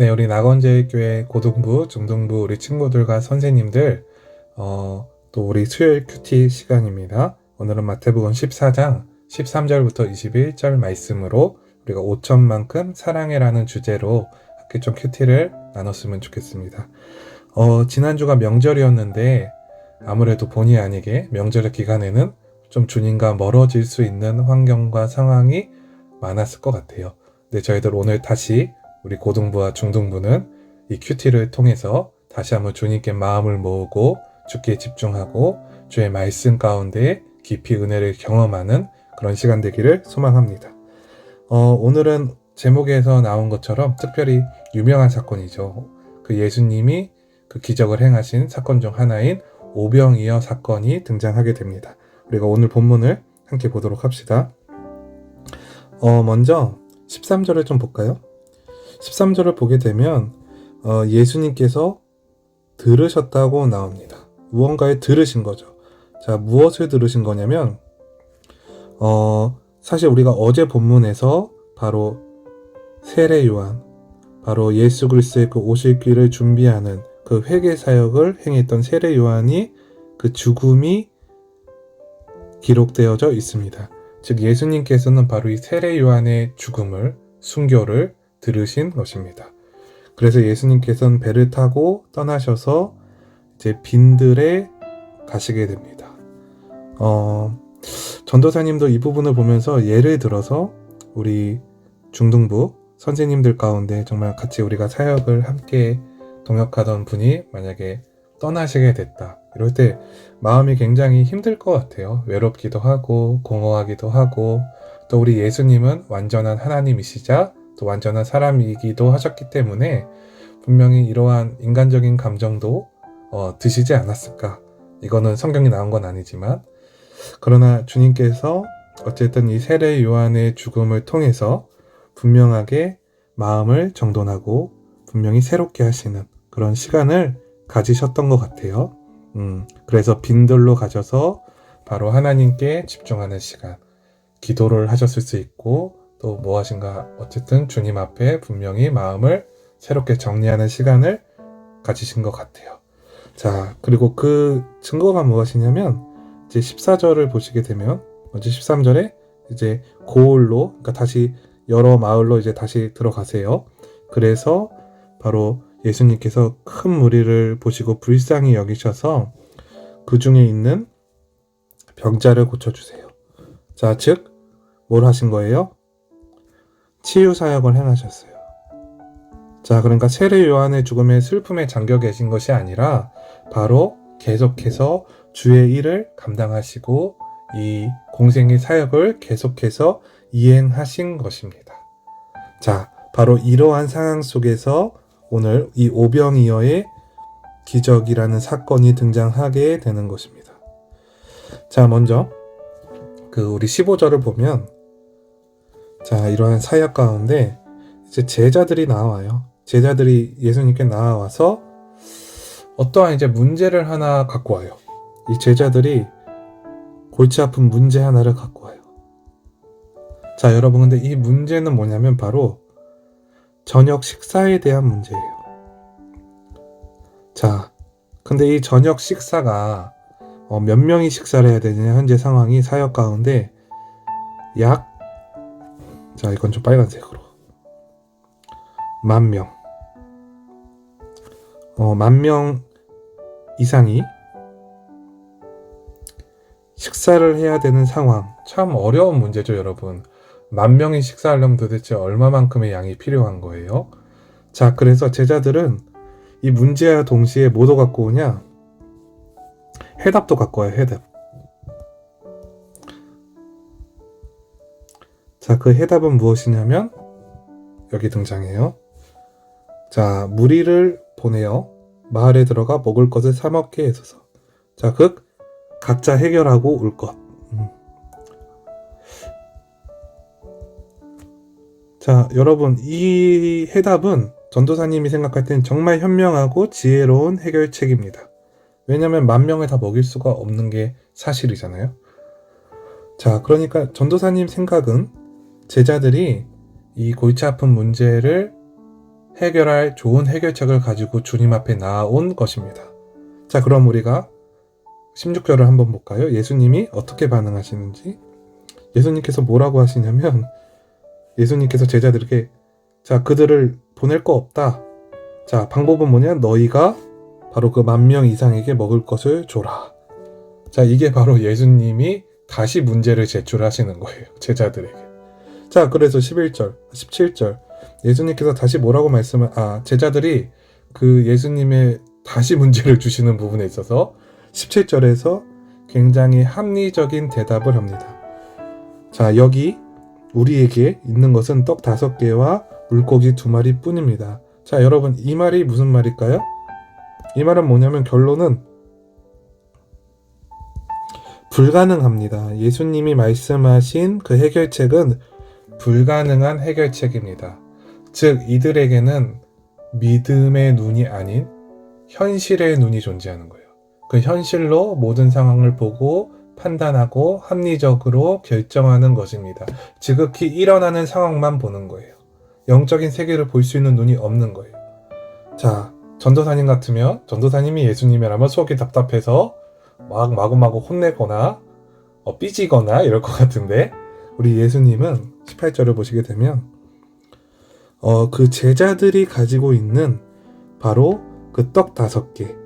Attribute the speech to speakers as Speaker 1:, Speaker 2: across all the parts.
Speaker 1: 네, 우리 낙원제일교회 고등부, 중등부 우리 친구들과 선생님들, 또 우리 수요일 큐티 시간입니다. 오늘은 마태복음 14장 13절부터 21절 말씀으로 우리가 5천만큼 사랑해라는 주제로 함께 좀 큐티를 나눴으면 좋겠습니다. 지난주가 명절이었는데 아무래도 본의 아니게 명절 기간에는 좀 주님과 멀어질 수 있는 환경과 상황이 많았을 것 같아요. 근데 저희들 오늘 다시 우리 고등부와 중등부는 이 큐티를 통해서 다시 한번 주님께 마음을 모으고 주께 집중하고 주의 말씀 가운데 깊이 은혜를 경험하는 그런 시간 되기를 소망합니다. 오늘은 제목에서 나온 것처럼 특별히 유명한 사건이죠. 그 예수님이 그 기적을 행하신 사건 중 하나인 오병이어 사건이 등장하게 됩니다. 우리가 오늘 본문을 함께 보도록 합시다. 먼저 13절을 좀 볼까요? 13절을 보게 되면 예수님께서 들으셨다고 나옵니다. 무언가에 들으신 거죠. 자, 무엇을 들으신 거냐면 사실 우리가 어제 본문에서 바로 세례 요한, 바로 예수 그리스도의 그 오실 길을 준비하는 그 회개 사역을 행했던 세례 요한이 그 죽음이 기록되어져 있습니다. 즉 예수님께서는 바로 이 세례 요한의 죽음을, 순교를 들으신 것입니다. 그래서 예수님께서는 배를 타고 떠나셔서 이제 빈들에 가시게 됩니다. 전도사님도 이 부분을 보면서 예를 들어서 우리 중등부 선생님들 가운데 정말 같이 우리가 사역을 함께 동역하던 분이 만약에 떠나시게 됐다. 이럴 때 마음이 굉장히 힘들 것 같아요. 외롭기도 하고 공허하기도 하고 또 우리 예수님은 완전한 하나님이시자 또 완전한 사람이기도 하셨기 때문에 분명히 이러한 인간적인 감정도 드시지 않았을까. 이거는 성경이 나온 건 아니지만 그러나 주님께서 어쨌든 이 세례 요한의 죽음을 통해서 분명하게 마음을 정돈하고 분명히 새롭게 하시는 그런 시간을 가지셨던 것 같아요. 그래서 빈들로 가셔서 바로 하나님께 집중하는 시간, 기도를 하셨을 수 있고 또 무엇인가 어쨌든 주님 앞에 분명히 마음을 새롭게 정리하는 시간을 가지신 것 같아요. 자, 그리고 그 증거가 무엇이냐면 이제 14절을 보시게 되면 먼저 13절에 이제 고을로, 그러니까 다시 여러 마을로 이제 다시 들어가세요. 그래서 바로 예수님께서 큰 무리를 보시고 불쌍히 여기셔서 그 중에 있는 병자를 고쳐주세요. 자, 즉 뭘 하신 거예요? 치유 사역을 행하셨어요. 자, 그러니까 세례 요한의 죽음에 슬픔에 잠겨 계신 것이 아니라 바로 계속해서 주의 일을 감당하시고 이 공생의 사역을 계속해서 이행하신 것입니다. 자, 바로 이러한 상황 속에서 오늘 이 오병이어의 기적이라는 사건이 등장하게 되는 것입니다. 자, 먼저 그 우리 15절을 보면 자, 이러한 사역 가운데 이제 제자들이 나와요. 제자들이 예수님께 나와서 어떠한 이제 문제를 하나 갖고 와요. 이 제자들이 골치 아픈 문제 하나를 갖고 와요. 자, 여러분, 근데 이 문제는 뭐냐면 바로 저녁 식사에 대한 문제예요. 자, 근데 이 저녁 식사가 몇 명이 식사를 해야 되느냐 현재 상황이 사역 가운데 자, 이건 좀 빨간색으로 10,000명 10,000명 이상이 식사를 해야 되는 상황. 참 어려운 문제죠, 여러분. 10,000명이 식사하려면 도대체 얼마만큼의 양이 필요한 거예요? 자, 그래서 제자들은 이 문제와 동시에 뭐도 갖고 오냐? 해답도 갖고 와요, 해답. 자, 그 해답은 무엇이냐면 여기 등장해요. 자, 무리를 보내어 마을에 들어가 먹을 것을 사 먹게 해소서. 자, 즉 각자 해결하고 올 것. 자, 여러분, 이 해답은 전도사님이 생각할 땐 정말 현명하고 지혜로운 해결책입니다. 왜냐면 10,000명을 다 먹일 수가 없는 게 사실이잖아요. 자, 그러니까 전도사님 생각은 제자들이 이 골치 아픈 문제를 해결할 좋은 해결책을 가지고 주님 앞에 나아온 것입니다. 자, 그럼 우리가 16절을 한번 볼까요? 예수님이 어떻게 반응하시는지. 예수님께서 뭐라고 하시냐면, 예수님께서 제자들에게, 자, 그들을 보낼 거 없다. 자, 방법은 뭐냐? 너희가 바로 그 10,000명 이상에게 먹을 것을 줘라. 자, 이게 바로 예수님이 다시 문제를 제출하시는 거예요. 제자들에게. 자, 그래서 11절, 17절. 예수님께서 다시 뭐라고 제자들이 그 예수님의 다시 문제를 주시는 부분에 있어서 17절에서 굉장히 합리적인 대답을 합니다. 자, 여기 우리에게 있는 것은 떡 5개와 물고기 2마리 뿐입니다. 자, 여러분, 이 말이 무슨 말일까요? 이 말은 뭐냐면 결론은 불가능합니다. 예수님이 말씀하신 그 해결책은 불가능한 해결책입니다. 즉, 이들에게는 믿음의 눈이 아닌 현실의 눈이 존재하는 거예요. 그 현실로 모든 상황을 보고 판단하고 합리적으로 결정하는 것입니다. 지극히 일어나는 상황만 보는 거예요. 영적인 세계를 볼 수 있는 눈이 없는 거예요. 자, 전도사님 같으면, 전도사님이 예수님이라면 속이 답답해서 막 마구마구 혼내거나 삐지거나 이럴 것 같은데, 우리 예수님은 18절을 보시게 되면 그 제자들이 가지고 있는 바로 그 떡 5개,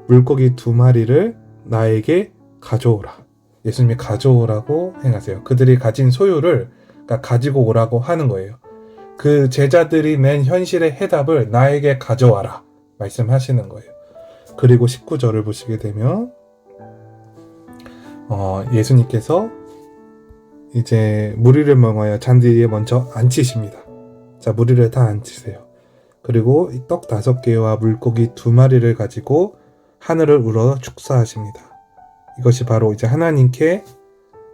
Speaker 1: 물고기 2마리를 나에게 가져오라. 예수님이 가져오라고 행하세요. 그들이 가진 소유를 가지고 오라고 하는 거예요. 그 제자들이 낸 현실의 해답을 나에게 가져와라 말씀하시는 거예요. 그리고 19절을 보시게 되면 예수님께서 이제 무리를 먹어야 잔디에 먼저 앉히십니다. 자, 무리를 다 앉히세요. 그리고 이 떡 5개와 물고기 2마리를 가지고 하늘을 우러 축사하십니다. 이것이 바로 이제 하나님께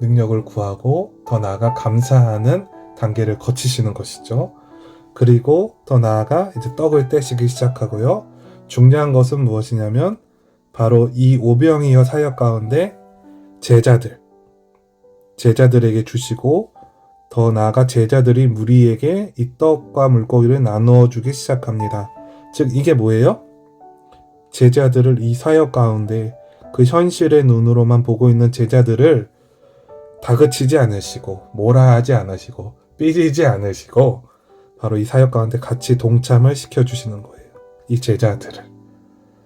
Speaker 1: 능력을 구하고 더 나아가 감사하는 단계를 거치시는 것이죠. 그리고 더 나아가 이제 떡을 떼시기 시작하고요. 중요한 것은 무엇이냐면 바로 이 오병이어 사역 가운데 제자들에게 주시고 더 나아가 제자들이 무리에게 이 떡과 물고기를 나누어 주기 시작합니다. 즉 이게 뭐예요? 제자들을 이 사역 가운데 그 현실의 눈으로만 보고 있는 제자들을 다그치지 않으시고 뭐라 하지 않으시고 삐지지 않으시고 바로 이 사역 가운데 같이 동참을 시켜주시는 거예요. 이 제자들을.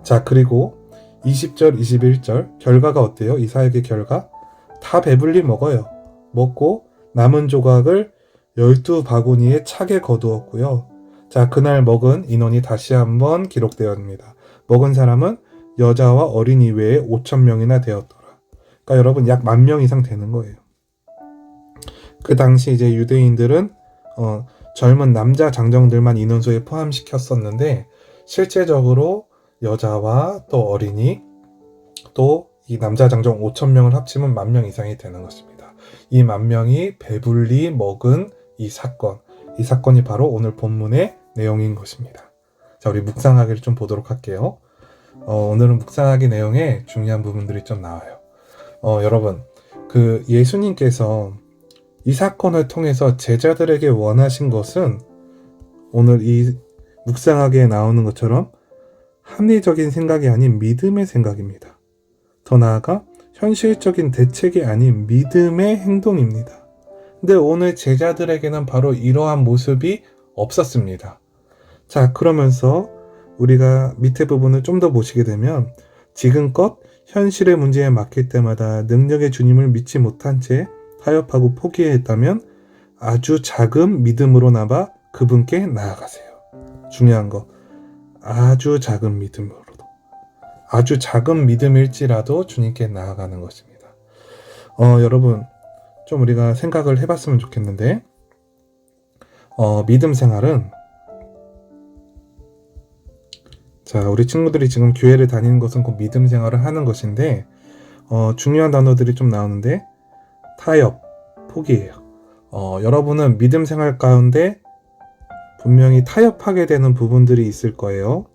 Speaker 1: 자, 그리고 20절, 21절 결과가 어때요? 이 사역의 결과? 다 배불리 먹어요. 먹고 남은 조각을 12바구니에 차게 거두었고요. 자, 그날 먹은 인원이 다시 한번 기록되었습니다. 먹은 사람은 여자와 어린이 외에 5,000명이나 되었더라. 그러니까 여러분 약 10,000명 이상 되는 거예요. 그 당시 이제 유대인들은 젊은 남자 장정들만 인원수에 포함시켰었는데 실제적으로 여자와 또 어린이 또 이 남자 장정 5,000명을 합치면 10,000명 이상이 되는 것입니다. 이 10,000명이 배불리 먹은 이 사건이 바로 오늘 본문의 내용인 것입니다. 자, 우리 묵상하기를 좀 보도록 할게요. 오늘은 묵상하기 내용에 중요한 부분들이 좀 나와요. 여러분, 그 예수님께서 이 사건을 통해서 제자들에게 원하신 것은 오늘 이 묵상하기에 나오는 것처럼 합리적인 생각이 아닌 믿음의 생각입니다. 더 나아가 현실적인 대책이 아닌 믿음의 행동입니다. 근데 오늘 제자들에게는 바로 이러한 모습이 없었습니다. 자, 그러면서 우리가 밑에 부분을 좀 더 보시게 되면 지금껏 현실의 문제에 맡길 때마다 능력의 주님을 믿지 못한 채 타협하고 포기했다면 아주 작은 믿음으로나마 그분께 나아가세요. 중요한 거, 아주 작은 믿음으로도. 아주 작은 믿음일지라도 주님께 나아가는 것입니다. 여러분, 좀 우리가 생각을 해봤으면 좋겠는데 믿음 생활은 자, 우리 친구들이 지금 교회를 다니는 것은 곧 믿음 생활을 하는 것인데 중요한 단어들이 좀 나오는데 타협, 포기예요. 여러분은 믿음 생활 가운데 분명히 타협하게 되는 부분들이 있을 거예요.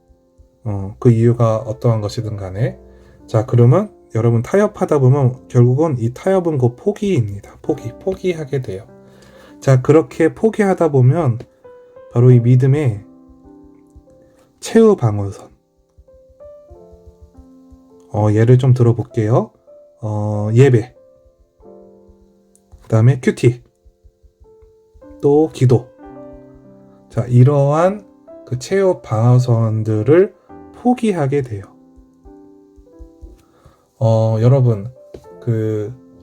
Speaker 1: 그 이유가 어떠한 것이든 간에. 자, 그러면 여러분 타협하다 보면 결국은 이 타협은 곧 포기입니다. 포기하게 돼요. 자, 그렇게 포기하다 보면 바로 이 믿음에 최후 방어선. 예를 좀 들어볼게요. 예배, 그 다음에 큐티, 또 기도. 자, 이러한 그 최후 방어선들을 포기하게 돼요. 여러분,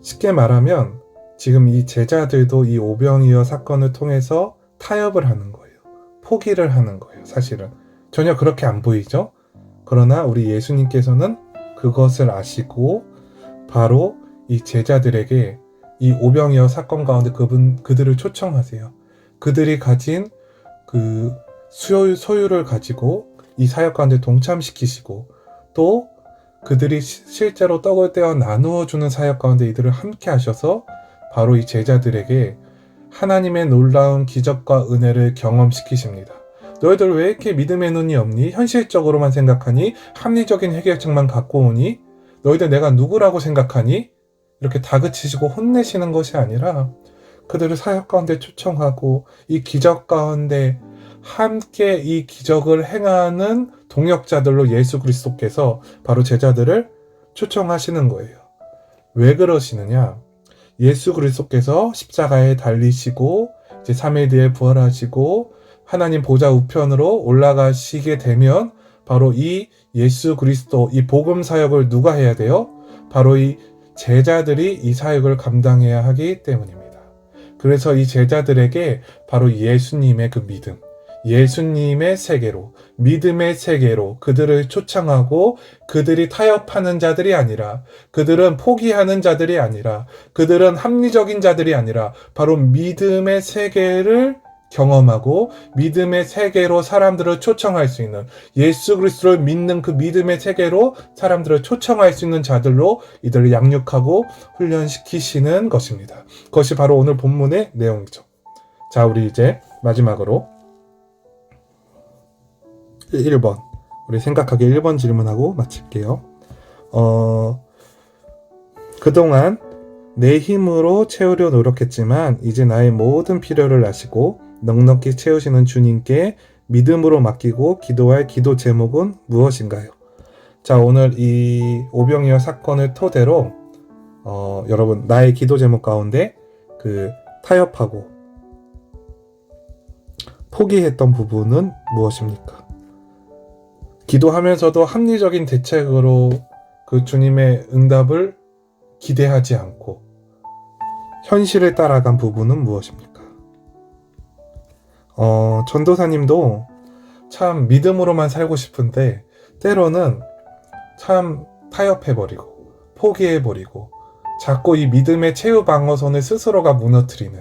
Speaker 1: 쉽게 말하면 지금 이 제자들도 이 오병이어 사건을 통해서 타협을 하는 거예요. 포기를 하는 거예요. 사실은 전혀 그렇게 안 보이죠? 그러나 우리 예수님께서는 그것을 아시고 바로 이 제자들에게 이 오병이어 사건 가운데 그들을 초청하세요. 그들이 가진 그 소유를 가지고 이 사역 가운데 동참시키시고, 또 그들이 실제로 떡을 떼어 나누어 주는 사역 가운데 이들을 함께 하셔서 바로 이 제자들에게 하나님의 놀라운 기적과 은혜를 경험시키십니다. 너희들 왜 이렇게 믿음의 눈이 없니? 현실적으로만 생각하니? 합리적인 해결책만 갖고 오니? 너희들 내가 누구라고 생각하니? 이렇게 다그치시고 혼내시는 것이 아니라 그들을 사역 가운데 초청하고 이 기적 가운데 함께 이 기적을 행하는 동역자들로 예수 그리스도께서 바로 제자들을 초청하시는 거예요. 왜 그러시느냐? 예수 그리스도께서 십자가에 달리시고 이제 3일 뒤에 부활하시고 하나님 보좌 우편으로 올라가시게 되면 바로 이 예수 그리스도, 이 복음 사역을 누가 해야 돼요? 바로 이 제자들이 이 사역을 감당해야 하기 때문입니다. 그래서 이 제자들에게 바로 예수님의 그 믿음, 예수님의 세계로, 믿음의 세계로 그들을 초청하고, 그들이 타협하는 자들이 아니라, 그들은 포기하는 자들이 아니라, 그들은 합리적인 자들이 아니라 바로 믿음의 세계를 경험하고 믿음의 세계로 사람들을 초청할 수 있는, 예수 그리스도를 믿는 그 믿음의 세계로 사람들을 초청할 수 있는 자들로 이들을 양육하고 훈련시키시는 것입니다. 그것이 바로 오늘 본문의 내용이죠. 자, 우리 이제 마지막으로 1번, 우리 생각하기 1번 질문하고 마칠게요. 그동안 내 힘으로 채우려 노력했지만 이제 나의 모든 필요를 아시고 넉넉히 채우시는 주님께 믿음으로 맡기고 기도할 기도 제목은 무엇인가요? 자, 오늘 이 오병이어 사건을 토대로 여러분, 나의 기도 제목 가운데 타협하고 포기했던 부분은 무엇입니까? 기도하면서도 합리적인 대책으로 그 주님의 응답을 기대하지 않고 현실을 따라간 부분은 무엇입니까? 전도사님도 참 믿음으로만 살고 싶은데 때로는 참 타협해버리고 포기해버리고 자꾸 이 믿음의 최후 방어선을 스스로가 무너뜨리는,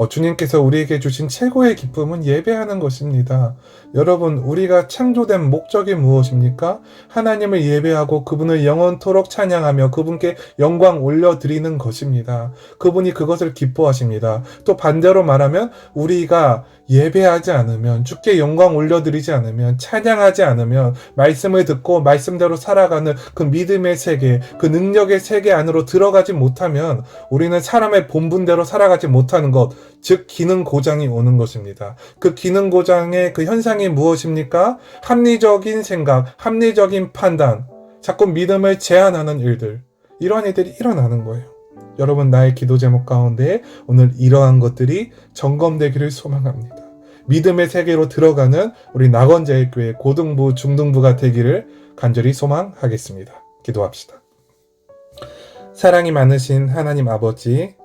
Speaker 1: 주님께서 우리에게 주신 최고의 기쁨은 예배하는 것입니다. 여러분, 우리가 창조된 목적이 무엇입니까? 하나님을 예배하고 그분을 영원토록 찬양하며 그분께 영광 올려드리는 것입니다. 그분이 그것을 기뻐하십니다. 또 반대로 말하면 우리가 예배하지 않으면, 주께 영광 올려드리지 않으면, 찬양하지 않으면, 말씀을 듣고 말씀대로 살아가는 그 믿음의 세계, 그 능력의 세계 안으로 들어가지 못하면 우리는 사람의 본분대로 살아가지 못하는 것, 즉 기능 고장이 오는 것입니다. 그 기능 고장의 그 현상이 무엇입니까? 합리적인 생각, 합리적인 판단, 자꾸 믿음을 제한하는 일들, 이러한 일들이 일어나는 거예요. 여러분, 나의 기도 제목 가운데 오늘 이러한 것들이 점검되기를 소망합니다. 믿음의 세계로 들어가는 우리 낙원제일교회 고등부, 중등부가 되기를 간절히 소망하겠습니다. 기도합시다. 사랑이 많으신 하나님 아버지,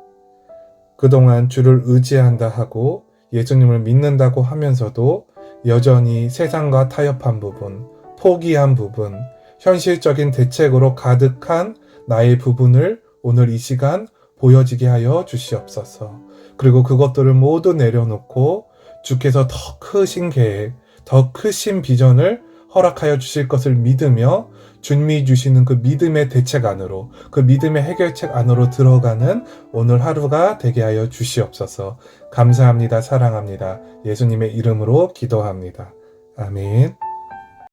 Speaker 1: 그동안 주를 의지한다 하고 예수님을 믿는다고 하면서도 여전히 세상과 타협한 부분, 포기한 부분, 현실적인 대책으로 가득한 나의 부분을 오늘 이 시간 보여지게 하여 주시옵소서. 그리고 그것들을 모두 내려놓고 주께서 더 크신 계획, 더 크신 비전을 허락하여 주실 것을 믿으며 주님이 주시는 그 믿음의 대책 안으로, 그 믿음의 해결책 안으로 들어가는 오늘 하루가 되게 하여 주시옵소서. 감사합니다. 사랑합니다. 예수님의 이름으로 기도합니다. 아멘.